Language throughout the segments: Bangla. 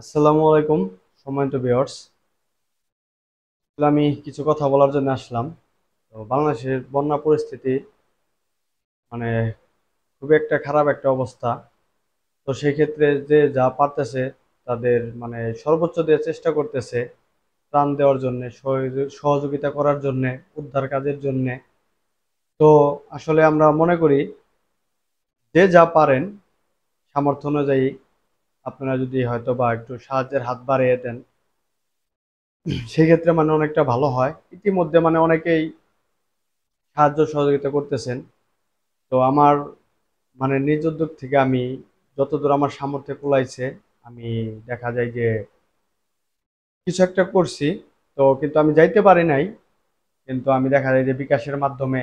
আসসালামু আলাইকুম সম্মানিত ভিউয়ার্স। আমি কিছু কথা বলার জন্য আসলাম। তো বাংলাদেশের বন্যা পরিস্থিতি মানে খুবই একটা খারাপ একটা অবস্থা। তো সেই ক্ষেত্রে যে যা পারতেছে তাদের সর্বোচ্চ দিয়ে চেষ্টা করতেছে ত্রাণ দেওয়ার জন্য, সহযোগিতা করার জন্য, উদ্ধার কাজের জন্য। তো আসলে আমরা মনে করি যে যা পারেন সামর্থ্য অনুযায়ী আপনারা যদি হয়তো বা একটু সাহায্যের হাত বাড়িয়ে দেন, সেই ক্ষেত্রে অনেকটা ভালো হয়। ইতিমধ্যে অনেকেই সাহায্য সহযোগিতা করতেছেন। তো আমার নিজ উদ্যোগ থেকে আমি যতদূর আমার সামর্থ্যে কুলাইছে, আমি দেখা যায় যে কিছু একটা করছি। তো কিন্তু আমি যাইতে পারি নাই, কিন্তু আমি দেখা যায় যে বিকাশের মাধ্যমে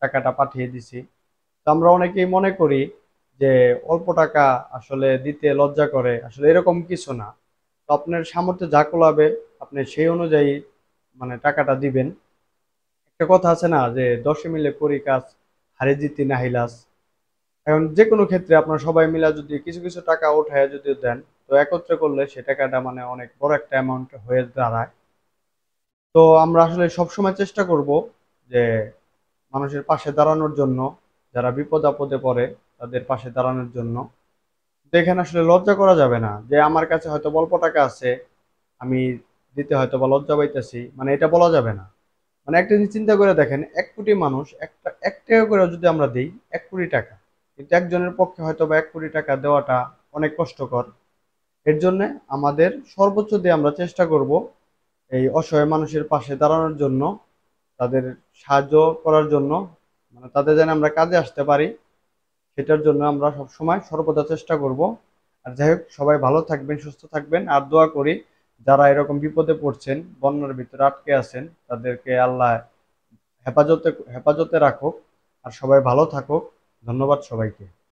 টাকাটা পাঠিয়ে দিছি। তো আমরা অনেকেই মনে করি যে অল্প টাকা আসলে দিতে লজ্জা করে, আসলে এরকম কিছু না। তো আপনার সামর্থ্যে যা কুলাবে আপনি সেই অনুযায়ী টাকাটা দিবেন। একটা কথা আছে না যে দশে মিলে করি কাজ, হারে জিতি নাহিলাস। এখন যে কোনো ক্ষেত্রে আপনার সবাই মিলে যদি কিছু কিছু টাকা উঠায় যদি দেন, তো একত্রে করলে সে টাকাটা অনেক বড় একটা অ্যামাউন্ট হয়ে দাঁড়ায়। তো আমরা আসলে সবসময় চেষ্টা করব যে মানুষের পাশে দাঁড়ানোর জন্য, যারা বিপদ আপদে পড়ে তাদের পাশে দাঁড়ানোর জন্য। তো এখানে আসলে লজ্জা করা যাবে না যে আমার কাছে হয়তো অল্প টাকা আছে, আমি দিতে হয়তো বা লজ্জা পাইতেছি, এটা বলা যাবে না। একটা জিনিস চিন্তা করে দেখেন, 1 কোটি মানুষ একটা 1 টাকা করে যদি আমরা দিই, 1 কোটি টাকা, কিন্তু একজনের পক্ষে হয়তো বা 1 কোটি টাকা দেওয়াটা অনেক কষ্টকর। এর জন্য আমাদের সর্বোচ্চ দিয়ে আমরা চেষ্টা করব এই অসহায় মানুষের পাশে দাঁড়ানোর জন্য, তাদের সাহায্য করার জন্য, তাদের যেন আমরা কাজে আসতে পারি, সেটার জন্য আমরা সব সময় সর্বদা চেষ্টা করব। আর যাই হোক, সবাই ভালো থাকবেন, সুস্থ থাকবেন। আর দোয়া করি যারা এরকম বিপদে পড়ছেন, বন্যার ভিতরে আটকে আছেন, তাদেরকে আল্লাহ হেফাজতে হেফাজতে রাখুক। আর সবাই ভালো থাকুক। ধন্যবাদ সবাইকে।